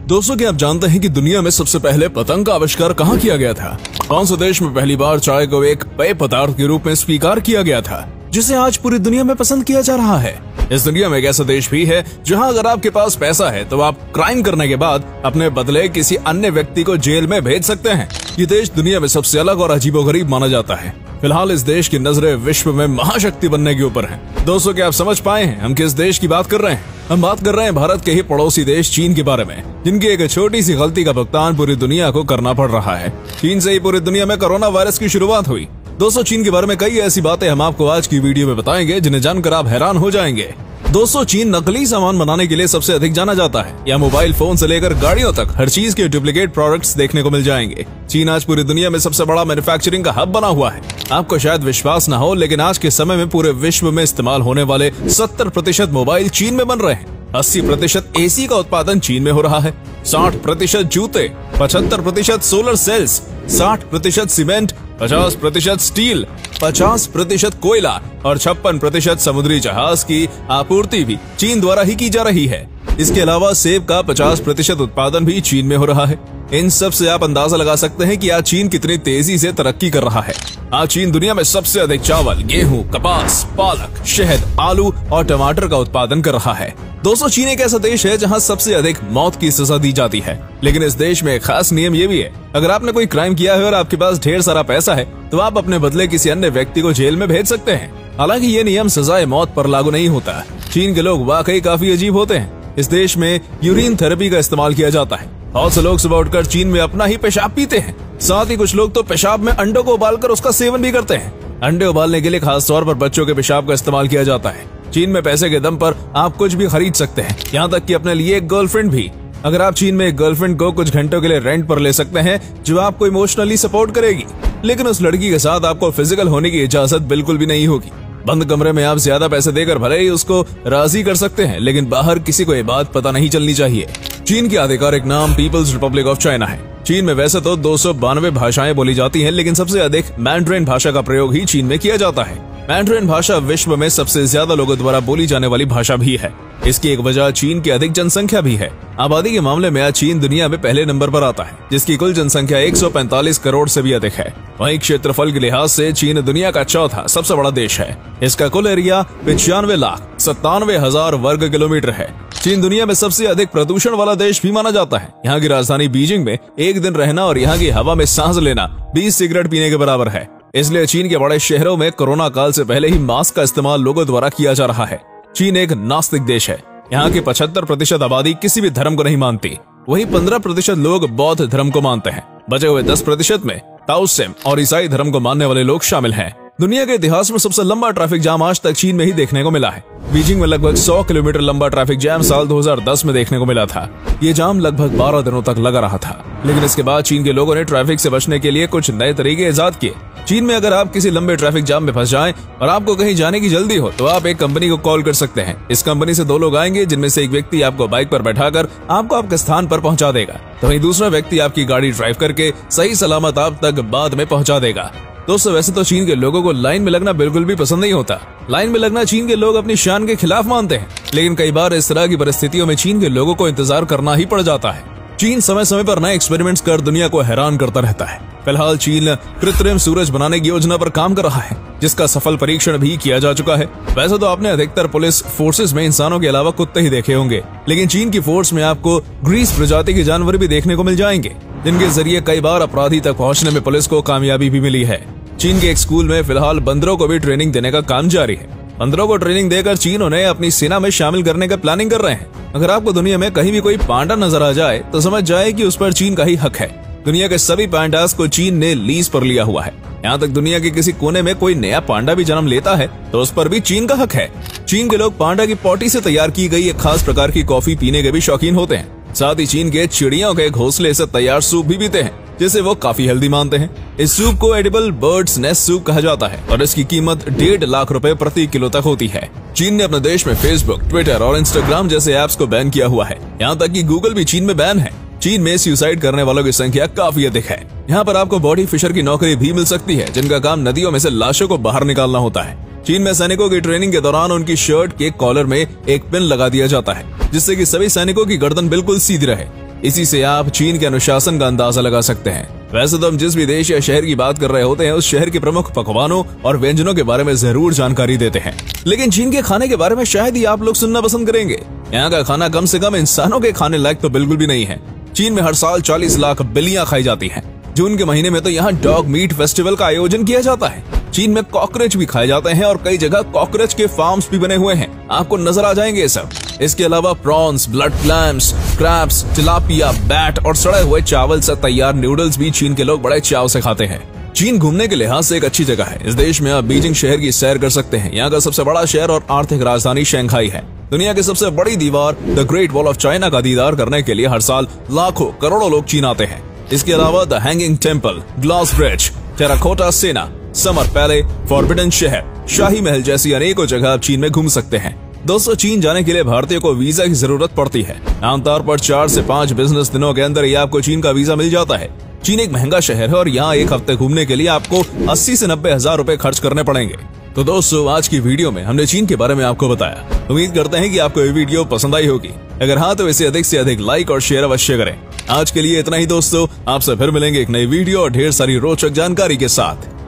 दोस्तों, क्या आप जानते हैं कि दुनिया में सबसे पहले पतंग का आविष्कार कहाँ किया गया था? कौन से देश में पहली बार चाय को एक पेय पदार्थ के रूप में स्वीकार किया गया था, जिसे आज पूरी दुनिया में पसंद किया जा रहा है? इस दुनिया में एक ऐसा देश भी है जहां अगर आपके पास पैसा है तो आप क्राइम करने के बाद अपने बदले किसी अन्य व्यक्ति को जेल में भेज सकते हैं। ये देश दुनिया में सबसे अलग और अजीबोगरीब माना जाता है। फिलहाल इस देश की नजरें विश्व में महाशक्ति बनने के ऊपर हैं। दोस्तों, क्या आप समझ पाए हैं हम किस देश की बात कर रहे हैं? हम बात कर रहे हैं भारत के ही पड़ोसी देश चीन के बारे में, जिनकी एक छोटी सी गलती का भुगतान पूरी दुनिया को करना पड़ रहा है। चीन से ही पूरी दुनिया में कोरोना वायरस की शुरुआत हुई। दोस्तों, चीन के बारे में कई ऐसी बातें हम आपको आज की वीडियो में बताएंगे जिन्हें जानकर आप हैरान हो जाएंगे। दोस्तों, चीन नकली सामान बनाने के लिए सबसे अधिक जाना जाता है। यहाँ मोबाइल फोन से लेकर गाड़ियों तक हर चीज के डुप्लीकेट प्रोडक्ट्स देखने को मिल जाएंगे। चीन आज पूरी दुनिया में सबसे बड़ा मैन्युफैक्चरिंग का हब बना हुआ है। आपको शायद विश्वास न हो, लेकिन आज के समय में पूरे विश्व में इस्तेमाल होने वाले 70% मोबाइल चीन में बन रहे हैं। 80% एसी का उत्पादन चीन में हो रहा है। 60% जूते, 75% सोलर सेल्स, 60% सीमेंट, 50% स्टील, 50% कोयला और 56% समुद्री जहाज की आपूर्ति भी चीन द्वारा ही की जा रही है। इसके अलावा सेब का 50% उत्पादन भी चीन में हो रहा है। इन सब से आप अंदाजा लगा सकते हैं कि आज चीन कितनी तेजी से तरक्की कर रहा है। आज चीन दुनिया में सबसे अधिक चावल, गेहूं, कपास, पालक, शहद, आलू और टमाटर का उत्पादन कर रहा है। दोस्तों, चीन एक ऐसा देश है जहां सबसे अधिक मौत की सजा दी जाती है। लेकिन इस देश में एक खास नियम ये भी है, अगर आपने कोई क्राइम किया है और आपके पास ढेर सारा पैसा है तो आप अपने बदले किसी अन्य व्यक्ति को जेल में भेज सकते हैं। हालांकि ये नियम सजाए मौत पर लागू नहीं होता। चीन के लोग वाकई काफी अजीब होते हैं। इस देश में यूरिन थेरेपी का इस्तेमाल किया जाता है। बहुत से लोग सुबह उठकर चीन में अपना ही पेशाब पीते हैं। साथ ही कुछ लोग तो पेशाब में अंडों को उबालकर उसका सेवन भी करते हैं। अंडे उबालने के लिए खास तौर पर बच्चों के पेशाब का इस्तेमाल किया जाता है। चीन में पैसे के दम पर आप कुछ भी खरीद सकते हैं, यहाँ तक कि अपने लिए एक गर्लफ्रेंड भी। अगर आप चीन में एक गर्लफ्रेंड को कुछ घंटों के लिए रेंट पर ले सकते हैं जो आपको इमोशनली सपोर्ट करेगी, लेकिन उस लड़की के साथ आपको फिजिकल होने की इजाजत बिल्कुल भी नहीं होगी। बंद कमरे में आप ज्यादा पैसे देकर भले ही उसको राजी कर सकते हैं, लेकिन बाहर किसी को ये बात पता नहीं चलनी चाहिए। चीन की आधिकारिक नाम पीपल्स रिपब्लिक ऑफ चाइना है। चीन में वैसे तो 292 भाषाएं बोली जाती हैं, लेकिन सबसे अधिक मैंड्रिन भाषा का प्रयोग ही चीन में किया जाता है। मैंड्रिन भाषा विश्व में सबसे ज्यादा लोगों द्वारा बोली जाने वाली भाषा भी है। इसकी एक वजह चीन की अधिक जनसंख्या भी है। आबादी के मामले में आज चीन दुनिया में पहले नंबर पर आता है, जिसकी कुल जनसंख्या 145 करोड़ से भी अधिक है। वहीं क्षेत्रफल के लिहाज से चीन दुनिया का चौथा सबसे बड़ा देश है। इसका कुल एरिया 95,97,000 वर्ग किलोमीटर है। चीन दुनिया में सबसे अधिक प्रदूषण वाला देश भी माना जाता है। यहाँ की राजधानी बीजिंग में एक दिन रहना और यहाँ की हवा में सांस लेना 20 सिगरेट पीने के बराबर है। इसलिए चीन के बड़े शहरों में कोरोना काल से पहले ही मास्क का इस्तेमाल लोगों द्वारा किया जा रहा है। चीन एक नास्तिक देश है। यहाँ की 75% आबादी किसी भी धर्म को नहीं मानती। वहीं 15% लोग बौद्ध धर्म को मानते हैं। बचे हुए 10% में ताओइज्म और ईसाई धर्म को मानने वाले लोग शामिल हैं। दुनिया के इतिहास में सबसे लंबा ट्रैफिक जाम आज तक चीन में ही देखने को मिला है। बीजिंग में लगभग 100 किलोमीटर लंबा ट्रैफिक जाम साल 2010 में देखने को मिला था। ये जाम लगभग 12 दिनों तक लगा रहा था। लेकिन इसके बाद चीन के लोगों ने ट्रैफिक से बचने के लिए कुछ नए तरीके इजाद किए। चीन में अगर आप किसी लंबे ट्रैफिक जाम में फंस जाएं और आपको कहीं जाने की जल्दी हो तो आप एक कंपनी को कॉल कर सकते हैं। इस कंपनी से 2 लोग आएंगे, जिनमें से एक व्यक्ति आपको बाइक पर बैठाकर आपको आपके स्थान पर पहुंचा देगा, तो वहीं दूसरा व्यक्ति आपकी गाड़ी ड्राइव करके सही सलामत आप तक बाद में पहुंचा देगा। दोस्तों, वैसे तो चीन के लोगों को लाइन में लगना बिल्कुल भी पसंद नहीं होता। लाइन में लगना चीन के लोग अपनी शान के खिलाफ मानते हैं। लेकिन कई बार इस तरह की परिस्थितियों में चीन के लोगों को इंतजार करना ही पड़ जाता है। चीन समय समय पर नए एक्सपेरिमेंट्स कर दुनिया को हैरान करता रहता है। फिलहाल चीन कृत्रिम सूरज बनाने की योजना पर काम कर रहा है, जिसका सफल परीक्षण भी किया जा चुका है। वैसे तो आपने अधिकतर पुलिस फोर्सेस में इंसानों के अलावा कुत्ते ही देखे होंगे, लेकिन चीन की फोर्स में आपको ग्रीस प्रजाति के जानवर भी देखने को मिल जाएंगे, जिनके जरिए कई बार अपराधी तक पहुंचने में पुलिस को कामयाबी भी मिली है। चीन के एक स्कूल में फिलहाल बंदरों को भी ट्रेनिंग देने का काम जारी है। बंदरों को ट्रेनिंग देकर चीन उन्हें अपनी सेना में शामिल करने का प्लानिंग कर रहे हैं। अगर आपको दुनिया में कहीं भी कोई पांडा नजर आ जाए तो समझ जाए कि उस पर चीन का ही हक है। दुनिया के सभी पांडास को चीन ने लीज पर लिया हुआ है। यहाँ तक दुनिया के किसी कोने में कोई नया पांडा भी जन्म लेता है तो उस पर भी चीन का हक है। चीन के लोग पांडा की पॉटी से तैयार की गई एक खास प्रकार की कॉफी पीने के भी शौकीन होते हैं। साथ ही चीन के चिड़ियों के घोंसले से तैयार सूप भी पीते हैं, जिसे वो काफी हेल्दी मानते हैं। इस सूप को एडिबल बर्ड्स नेस्ट सूप कहा जाता है और इसकी कीमत 1.5 लाख रुपए प्रति किलो तक होती है। चीन ने अपने देश में फेसबुक, ट्विटर और इंस्टाग्राम जैसे ऐप्स को बैन किया हुआ है। यहाँ तक कि गूगल भी चीन में बैन है। चीन में सुसाइड करने वालों की संख्या काफी अधिक है। यहाँ पर आपको बॉडी फिशर की नौकरी भी मिल सकती है, जिनका काम नदियों में से लाशों को बाहर निकालना होता है। चीन में सैनिकों की ट्रेनिंग के दौरान उनकी शर्ट के कॉलर में एक पिन लगा दिया जाता है, जिससे कि सभी सैनिकों की गर्दन बिल्कुल सीधी रहे। इसी से आप चीन के अनुशासन का अंदाजा लगा सकते हैं। वैसे तो हम जिस भी देश या शहर की बात कर रहे होते हैं, उस शहर के प्रमुख पकवानों और व्यंजनों के बारे में जरूर जानकारी देते हैं, लेकिन चीन के खाने के बारे में शायद ही आप लोग सुनना पसंद करेंगे। यहाँ का खाना कम से कम इंसानों के खाने लायक तो बिल्कुल भी नहीं है। चीन में हर साल 40 लाख बिल्लियां खाई जाती हैं। जून के महीने में तो यहाँ डॉग मीट फेस्टिवल का आयोजन किया जाता है। चीन में कॉकरोच भी खाए जाते हैं और कई जगह कॉकरोच के फार्म्स भी बने हुए हैं, आपको नजर आ जाएंगे ये सब। इसके अलावा prawns, blood clams, crabs, tilapia, bat और सड़े हुए चावल से तैयार नूडल्स भी चीन के लोग बड़े चाव से खाते हैं। चीन घूमने के लिहाज से एक अच्छी जगह है। इस देश में आप बीजिंग शहर की सैर कर सकते हैं। यहाँ का सबसे बड़ा शहर और आर्थिक राजधानी शंघाई है। दुनिया की सबसे बड़ी दीवार the great wall of China का दीदार करने के लिए हर साल लाखों करोड़ों लोग चीन आते हैं। इसके अलावा the hanging temple, glass bridge, terracotta सेना, समर पैले, फॉरबिडन शहर, शाही महल जैसी अनेकों जगह आप चीन में घूम सकते हैं। दोस्तों, चीन जाने के लिए भारतीय को वीजा की जरूरत पड़ती है। आमतौर पर 4 से 5 बिजनेस दिनों के अंदर ही आपको चीन का वीजा मिल जाता है। चीन एक महंगा शहर है और यहाँ एक हफ्ते घूमने के लिए आपको 80 से 90 हजार रुपए खर्च करने पड़ेंगे। तो दोस्तों, आज की वीडियो में हमने चीन के बारे में आपको बताया। उम्मीद करते हैं कि आपको ये वीडियो पसंद आई होगी। अगर हाँ, तो इसे अधिक से अधिक लाइक और शेयर अवश्य करें। आज के लिए इतना ही दोस्तों, आपसे फिर मिलेंगे एक नई वीडियो और ढेर सारी रोचक जानकारी के साथ।